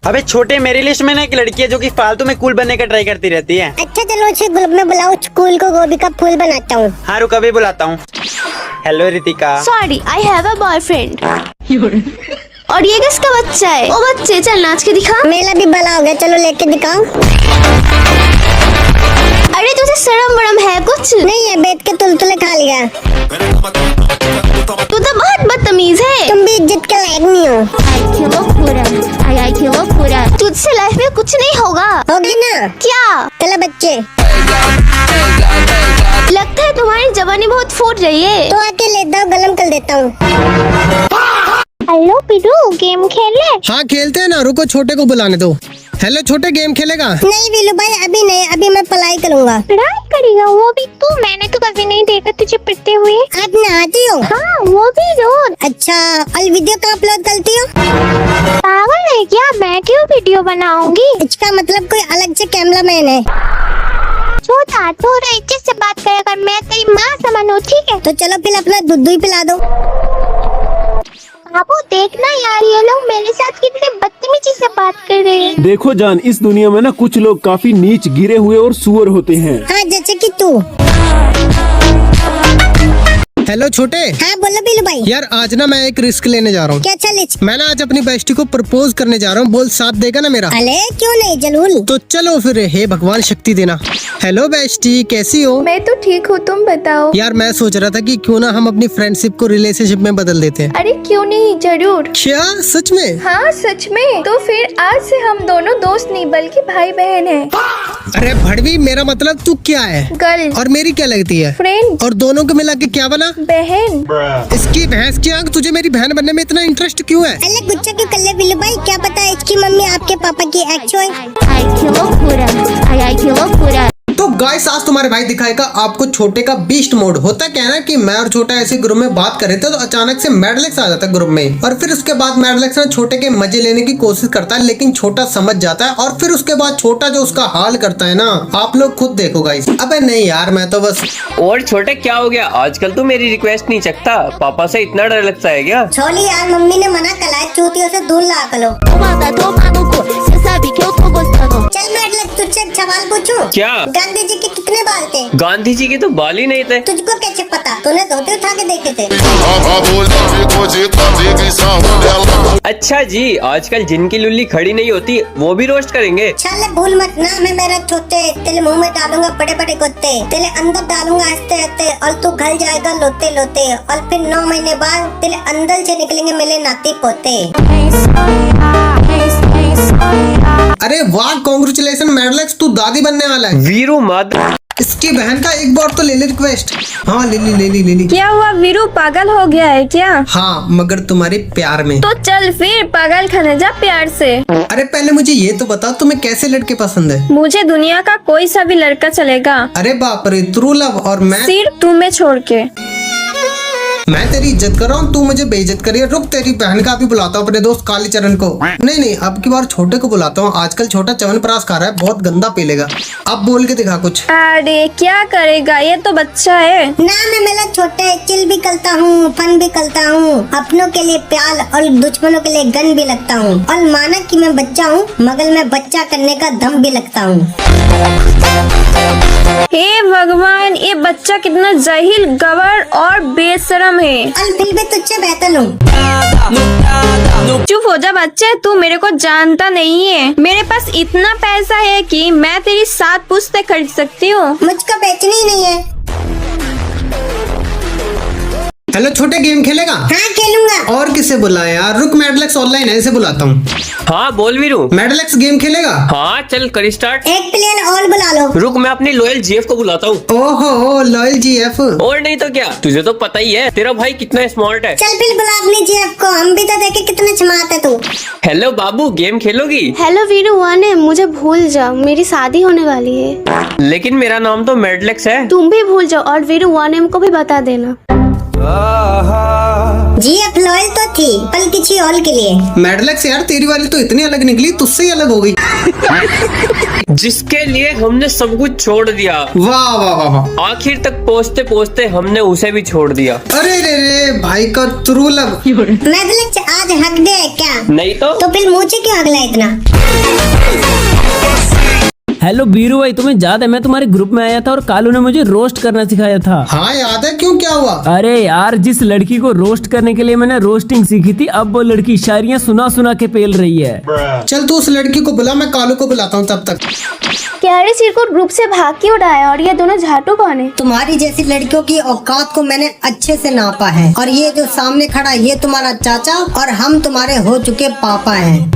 अबे छोटे, मेरी लिस्ट में ना एक लड़की है जो कि फालतू में कूल बनने का ट्राई करती रहती है। अच्छा चलो उसे ग्रुप में बुलाओ, स्कूल को गोभी का फूल बनाता हूँ। हाँ रुक, अभी बुलाता हूँ। Hello Ritika. Sorry, I have a boyfriend. और ये किसका बच्चा है? ओ बच्चे, चल नाच के दिखा। मेला भी बड़ा हो गया, चलो लेके दिखाओ। अरे तुझे शर्म बड़म है कुछ? नहीं है, बैठ के तुलतुले खा लिया। तू तो बहुत बदतमीज है। तुम भी इज्जत के लायक नहीं हो। तुझसे लाइफ में कुछ नहीं होगा। होगी ना? क्या? चलो बच्चे। लगता है तुम्हारी जवानी बहुत फूट रही है। तो आके लेता हूँ, गलम कर देता हूँ। हेलो पिरू, गेम खेले? हाँ खेलते हैं ना, रुको छोटे को बुलाने दो। हेलो छोटे, गेम खेलेगा? नहीं वीलू भाई, अभी नहीं, अभी मैं पढ़ाई करूँगा। पढ़ाई करेगा? वो भी तू? मैंने तो कभी नहीं देखा तुझे पढ़ते हुए। आप नहाती हो? हाँ, वो भी रोज। अच्छा, और वीडियो कहाँ अपलोड करती हो? पागल है क्या? मैं क्यों वीडियो बनाऊंगी? इसका मतलब कोई अलग से कैमरामैन है। छोटा, थोड़ा इज्जत से बात करेगा, मैं तेरी माँ समान हूँ, ठीक है? तो चलो फिर अपना दूध ही पिला दो। बाबू देखना यार, ये लोग मेरे साथ कितने बदतमीजी से बात कर रहे हैं। देखो जान, इस दुनिया में ना कुछ लोग काफी नीच गिरे हुए और सुअर होते हैं। हाँ, जैसे कि तू। हेलो छोटे। हाँ बोलो वीलू भाई। यार आज ना मैं एक रिस्क लेने जा रहा हूँ। क्या चलिए? मैं ना आज अपनी बेस्टी को प्रपोज करने जा रहा हूँ, बोल साथ देगा ना मेरा? अरे क्यों नहीं, जरूर। तो चलो फिर, हे भगवान शक्ति देना। हेलो बेस्टी, कैसी हो? मैं तो ठीक हूँ, तुम बताओ। यार मैं सोच रहा था कि क्यों ना हम अपनी फ्रेंडशिप को रिलेशनशिप में बदल देते हैं। अरे क्यों नहीं, जरूर। क्या सच में? हाँ सच में। तो फिर आज से हम दोनों दोस्त नहीं बल्कि भाई बहन हैं। अरे भड़वी, मेरा मतलब तू क्या है? गर्ल। और मेरी क्या लगती है? फ्रेंड। और दोनों को मिला के क्या बना? बहन। इसकी भैंस की आंख, तुझे मेरी बहन बनने में इतना इंटरेस्ट क्यों है? अरे गुच्छा क्यों कर ले वीलू भाई, क्या पता इसकी मम्मी आपके पापा की एक्स है। तो गाइस आज तुम्हारे भाई दिखाएगा आपको छोटे का बीस्ट मोड। होता क्या है ना कि मैं और छोटा ऐसे ग्रुप में बात कर रहे थे तो अचानक से मैडलेक्स आ जाता है ग्रुप में, और फिर उसके बाद मैडलेक्स ना छोटे के मजे लेने की कोशिश करता है, लेकिन छोटा समझ जाता है, और फिर उसके बाद छोटा जो उसका हाल करता है ना, आप लोग खुद देखो गाइस। अबे नहीं यार, मैं तो बस। और छोटे क्या हो गया आजकल? तू मेरी रिक्वेस्ट नहीं चकता, पापा से इतना डर लगता है क्या? छोली यार, मम्मी ने मना करा है, चूतियों से दूर ला कर लो। चल मैडलेक्स, तुझसे एक सवाल पूछूं? क्या? गांधी जी के कितने बाल थे? गांधी जी के तो बाल ही नहीं थे। तुझको कैसे पता? तूने धोते उठा के देखे थे? अच्छा जी, आजकल जिनकी लुल्ली खड़ी नहीं होती वो भी रोस्ट करेंगे। चल भूल मत ना, मैं मेरा छोटे तेरे मुंह में डालूंगा बड़े बड़े कुत्ते, तेरे अंदर डालूंगा हंसते हंसते, और तू गल जाएगा लोते लोते, और फिर 9 महीने बाद तेरे अंदर से निकलेंगे मेरे नाती पोते। अरे वाह, कांग्रेचुलेशन मैडलेक्स, तू दादी बनने वाला है। वीरू मत। इसकी बहन का एक बार तो ले ले रिक्वेस्ट। हाँ ले ली। क्या हुआ वीरू, पागल हो गया है क्या? हाँ, मगर तुम्हारे प्यार में। तो चल फिर पागल खाने जा प्यार से। अरे पहले मुझे ये तो बता, तुम्हें कैसे लड़के पसंद है? मुझे दुनिया का कोई सा भी लड़का चलेगा। अरे बाप रे, ट्रू लव। और मैं सिर्फ तुम्हें छोड़ के। मैं तेरी इज्जत कर रहा हूँ, तू मुझे बेइज्जत करिए। रुक, तेरी बहन का भी बुलाता हूँ, अपने दोस्त कालीचरण को। नहीं, अब की बार छोटे को बुलाता हूँ। आजकल छोटा च्यवनप्राश खा रहा है, बहुत गंदा पी लेगा। अब बोल के दिखा कुछ। अरे क्या करेगा, ये तो बच्चा है ना, मैं मेरा छोटे चिल भी करता हूँ, फन भी करता हूँ, अपनों के लिए प्यार और दुश्मनों के लिए गन भी लगता हूँ, और माना कि मैं बच्चा हूँ मगर मैं बच्चा करने का दम भी लगता हूँ। हे भगवान, ये बच्चा कितना जाहिल, गवर और बेशरम है। और फिर भी तुझसे बेहतर हूँ। चुप हो जा बच्चे, तू मेरे को जानता नहीं है। मेरे पास इतना पैसा है कि मैं तेरी 7 पुस्तक खरीद सकती हूँ। मुझको बेचनी ही नहीं है। हेलो छोटे, गेम खेलेगा? हाँ खेलूंगा। और किसे बुलाया यार? रुक, मैडलेक्स ऑनलाइन है, इसे बुलाता हूँ। हाँ बोल वीरू। मैडलेक्स गेम खेलेगा? हाँ चल कर स्टार्ट। एक प्लेयर और बुला लो। रुक, मैं अपनी लॉयल जीएफ को बुलाता हूँ। ओहो, लॉयल जीएफ। और नहीं तो क्या, तुझे तो पता ही है तेरा भाई कितना स्मार्ट है। चल फिर बुला अपनी जीएफ को, हम भी तो देखे कितना स्मार्ट है तू। हेलो बाबू, गेम खेलोगी? हेलो वीरू, वन मुझे भूल जाओ, मेरी शादी होने वाली है। लेकिन मेरा नाम तो मैडलेक्स है। तुम भी भूल जाओ, और वीरू 1M को भी बता देना। GF लॉयल तो थी पर किसी और के लिए। मेडलेक्स यार तेरी वाली तो इतनी अलग निकली, तुझसे ही अलग हो गई। जिसके लिए हमने सब कुछ छोड़ दिया, वाह वाह वाह वाह। आखिर तक पहुँचते पहुँचते हमने उसे भी छोड़ दिया। अरे रे रे भाई का ट्रू लव। मेडलेक्स आज हक दे क्या? नहीं तो फिर मुझे क्यों अगला इतना? हेलो बीरू भाई, तुम्हें याद है मैं तुम्हारे ग्रुप में आया था और कालू ने मुझे रोस्ट करना सिखाया था। हाँ याद है, क्यों क्या हुआ? अरे यार, जिस लड़की को रोस्ट करने के लिए मैंने रोस्टिंग सीखी थी, अब वो लड़की शायरियाँ सुना सुना के पेल रही है। चल तू उस लड़की को बुला, मैं कालू को बुलाता हूँ तब तक। क्या रे सिर को ग्रुप से भाग के उड़ाया? और ये दोनों झाटू कौन है? तुम्हारी जैसी लड़कियों की औकात को मैंने अच्छे से नापा है। और ये जो सामने खड़ा है, ये तुम्हारा चाचा और हम तुम्हारे हो चुके पापा हैं।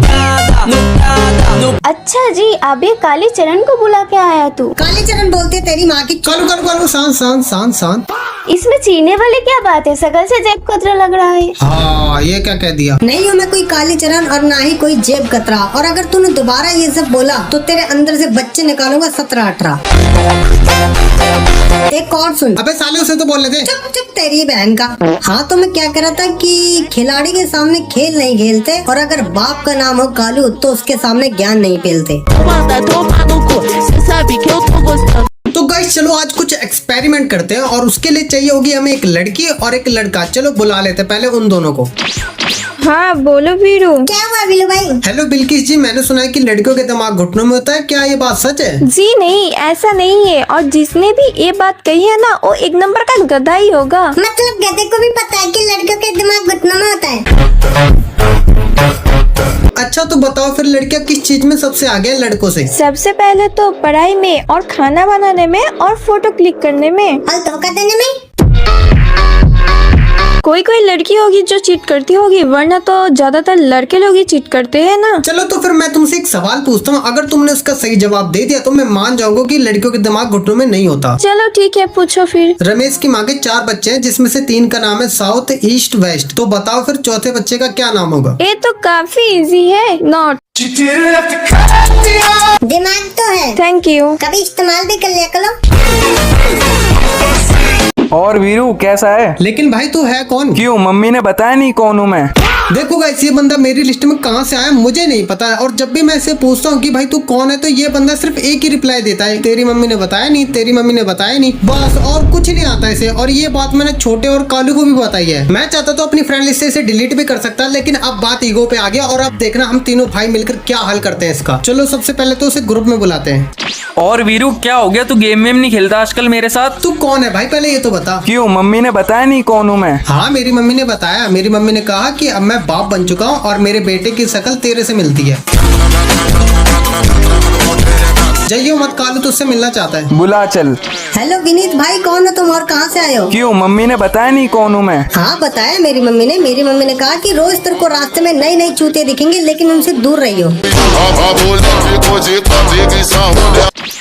अच्छा जी, आप ये काली चरण को बुला के आया तू? काली चरण बोलते तेरी माँ की। कालू कालू कालू, शांत शांत शांत शांत। इसमें चीने वाले क्या बात है? शकल से जेब कतरा लग रहा है। हाँ ये क्या कह दिया? नहीं हूँ मैं कोई काली चरण और ना ही कोई जेब कतरा। और अगर तूने दोबारा ये सब बोला तो तेरे अंदर से बच्चे निकालूंगा 17-18। एक और सुन। अबे साले उसे तो बोलने दे। चुप चुप तेरी बहन का। हाँ तो मैं क्या कह रहा था कि खिलाड़ी के सामने खेल नहीं खेलते, और अगर बाप का नाम हो कालू तो उसके सामने ज्ञान नहीं पेलते। तो गाइस चलो आज कुछ एक्सपेरिमेंट करते हैं, और उसके लिए चाहिए होगी हमें एक लड़की और एक लड़का। चलो बुला लेते हैं पहले उन दोनों को। हाँ बोलो वीरू। क्या हुआ बिल्लू भाई? हेलो बिल्किस जी, मैंने सुना है कि लड़कियों के दिमाग घुटनों में होता है, क्या ये बात सच है? जी नहीं, ऐसा नहीं है। और जिसने भी ये बात कही है ना, वो एक नंबर का गधा ही होगा। मतलब गधे को भी पता है कि लड़कियों के दिमाग घुटनों में होता है। अच्छा तो बताओ फिर लड़कियां किस चीज में सबसे आगे है लड़कों से? सबसे पहले तो पढ़ाई में, और खाना बनाने में, और फोटो क्लिक करने में, और धोखा देने में। कोई कोई लड़की होगी जो चीट करती होगी, वरना तो ज्यादातर लड़के लोग ही चीट करते हैं ना। चलो तो फिर मैं तुमसे एक सवाल पूछता हूँ, अगर तुमने उसका सही जवाब दे दिया तो मैं मान जाऊंगा कि लड़कियों के दिमाग घुटनों में नहीं होता। चलो ठीक है, पूछो फिर। रमेश की माँ के 4 बच्चे हैं, जिसमें से 3 का नाम है साउथ ईस्ट वेस्ट। तो बताओ फिर चौथे बच्चे का क्या नाम होगा? ये तो काफी इजी है। नॉट। दिमाग तो है, थैंक यू। कभी इस्तेमाल भी कर लिया करो। और वीरू कैसा है? लेकिन भाई तू है कौन? क्यों, मम्मी ने बताया नहीं कौन हूँ मैं? देखो गाइस, ये बंदा मेरी लिस्ट में कहाँ से आया मुझे नहीं पता है, और जब भी मैं इसे पूछता हूँ कि भाई तू कौन है, तो ये बंदा सिर्फ एक ही रिप्लाई देता है, तेरी मम्मी ने बताया नहीं, तेरी मम्मी ने बताया नहीं, बस और कुछ नहीं आता इसे। और ये बात मैंने छोटे और कालू को भी बताई है। मैं चाहता तो अपनी फ्रेंड लिस्ट से इसे डिलीट भी कर सकता, लेकिन अब बात ईगो पे आ गया, और अब देखना हम तीनों भाई मिलकर क्या हल करते हैं इसका। चलो सबसे पहले तो उसे ग्रुप में बुलाते हैं। और वीरू क्या हो गया, तू गेम में नहीं खेलता आजकल मेरे साथ? तू कौन है भाई पहले ये तो बता। क्यों, मम्मी ने बताया नहीं कौन हूँ मैं? हाँ मेरी मम्मी ने बताया, मेरी मम्मी ने कहा कि अब मैं बाप बन चुका हूँ और मेरे बेटे की शक्ल तेरे से मिलती है। जाइयो मत, कालू तुझसे मिलना चाहता है। बुला चल। हेलो विनीत भाई, कौन हो तुम और कहाँ से आए हो? क्यों, मम्मी ने बताया नहीं कौन हूँ मैं? हाँ बताया मेरी मम्मी ने। मेरी मम्मी ने कहा कि रोज तेरे को रास्ते में नई नई चूतियाँ दिखेंगे, लेकिन उनसे दूर रहियो।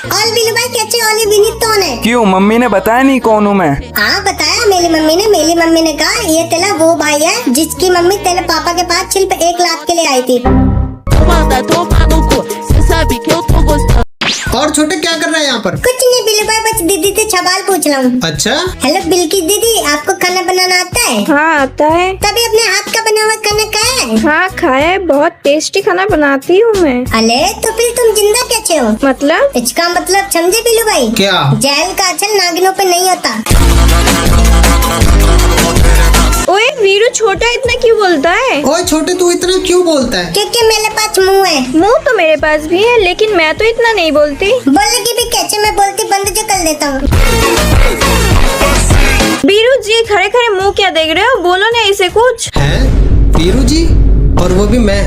और बिल्लू भाई कैसे हो? विनीत कौन है? क्यों, मम्मी ने बताया नहीं कौन हूँ मैं? हाँ बताया मेरी मम्मी ने। मेरी मम्मी ने कहा ये तेरा वो भाई है जिसकी मम्मी तेरे पापा के पास सिर्फ 1 लाख के लिए आई थी। और छोटे क्या कर रहा है यहाँ पर? कुछ नहीं बिल्लू भाई, बस दीदी से सवाल पूछ रहा हूँ। अच्छा हेलो बिल्किस दीदी, आपको खाना बनाना आता है? हाँ आता है। तभी अपने हाथ का बना हुआ खाना खाया है? हाँ खाया है, बहुत टेस्टी खाना बनाती हूँ मैं। अरे तो फिर तुम जिंदा कैसे हो? मतलब? इसका मतलब समझे बिल्लू भाई? क्या? जहल का अचल नागिनों पे नहीं होता। ओए वीरू, छोटा इतना क्यों बोलता है? ओए छोटे तू इतना क्यों बोलता है? क्योंकि मेरे पास मुंह है। मुंह तो मेरे पास भी है, लेकिन मैं तो इतना नहीं बोलती। बोलेगी भी कैसे? मैं बोलती बंद जो कर देता हूँ। वीरू जी, खड़े खड़े मुंह क्या देख रहे हो? बोलो ना इसे कुछ। हैं? वीरू जी, और वो भी मैं?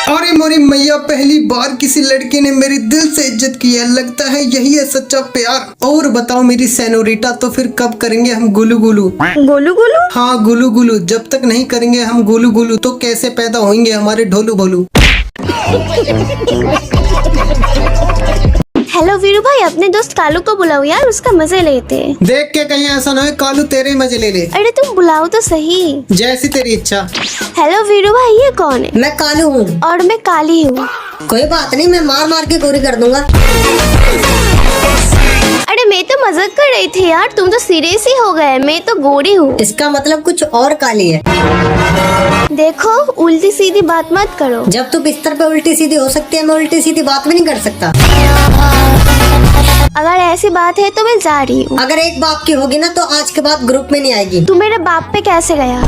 अरे मोरी मैया, पहली बार किसी लड़के ने मेरी दिल से इज्जत की है, लगता है यही है सच्चा प्यार। और बताओ मेरी सेनोरिटा, तो फिर कब करेंगे हम गुलू गुलू? गोलू गोलू? हाँ गुलू गुलू, जब तक नहीं करेंगे हम गुलू गुलू तो कैसे पैदा होंगे हमारे ढोलू भोलू? हेलो वीरू भाई, अपने दोस्त कालू को बुलाओ यार, उसका मजे लेते हैं। देख के कहीं ऐसा ना हो कालू तेरे मजे ले ले। अरे तुम बुलाओ तो सही। जैसी तेरी इच्छा। हेलो वीरू भाई, ये कौन है? मैं कालू हूँ। और मैं काली हूँ। कोई बात नहीं, मैं मार मार के गोरी कर दूंगा। अरे मैं तो मजाक कर रही थी यार, तुम तो सीरियस ही हो गए। मैं तो गोरी हूँ। इसका मतलब कुछ और काली है। देखो उल्टी सीधी बात मत करो। जब तू बिस्तर पे उल्टी सीधी हो सकती है, मैं उल्टी सीधी बात भी नहीं कर सकता। अगर ऐसी बात है तो मैं जा रही हूँ। अगर एक बाप की होगी ना तो आज के बाद ग्रुप में नहीं आएगी। तू मेरे बाप पे कैसे गया?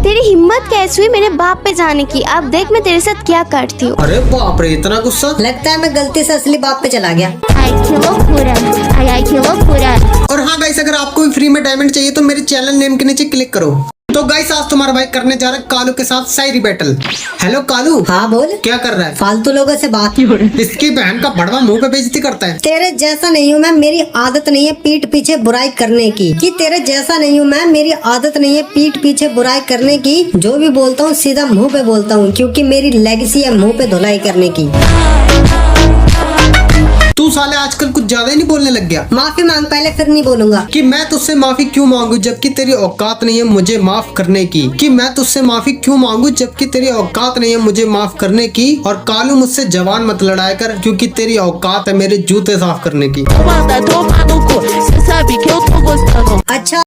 तेरी हिम्मत कैसे हुई मेरे बाप पे जाने की? अब देख मैं तेरे साथ क्या करती हूँ। अरे बाप रे, इतना गुस्सा। लगता है मैं गलती से असली बाप पे चला गया। और हाँ गाइस, अगर आपको भी फ्री में डायमंड चाहिए तो मेरे चैनल नेम के नीचे क्लिक करो। तो गाइस आज तुम्हारा भाई करने जा रहा है कालू के साथ शायरी बैटल। हेलो कालू। हाँ बोल। क्या कर रहा है? फालतू लोगों से बात। इसकी बहन का बड़वा मुंह पे बेइज्जती करता है। तेरे जैसा नहीं हूँ मैं, मेरी आदत नहीं है पीठ पीछे बुराई करने की। कि तेरे जैसा नहीं हूँ मैं, मेरी आदत नहीं है पीठ पीछे बुराई करने की। जो भी बोलता हूँ सीधा मुंह पे बोलता हूँ, क्योंकि मेरी लेगेसी है मुंह पे धुलाई करने की। तू साले आजकल कुछ ज्यादा ही नहीं बोलने लग गया। माफी मांग पहले, फिर नहीं बोलूंगा। कि मैं तुझसे माफी क्यों मांगू जबकि तेरी औकात नहीं है मुझे माफ करने की। कि मैं तुझसे माफी क्यों मांगू जबकि तेरी औकात नहीं है मुझे माफ करने की। और कालू मुझसे जवान मत लड़ाया कर, क्योंकि तेरी औकात है मेरे जूते साफ करने की। अच्छा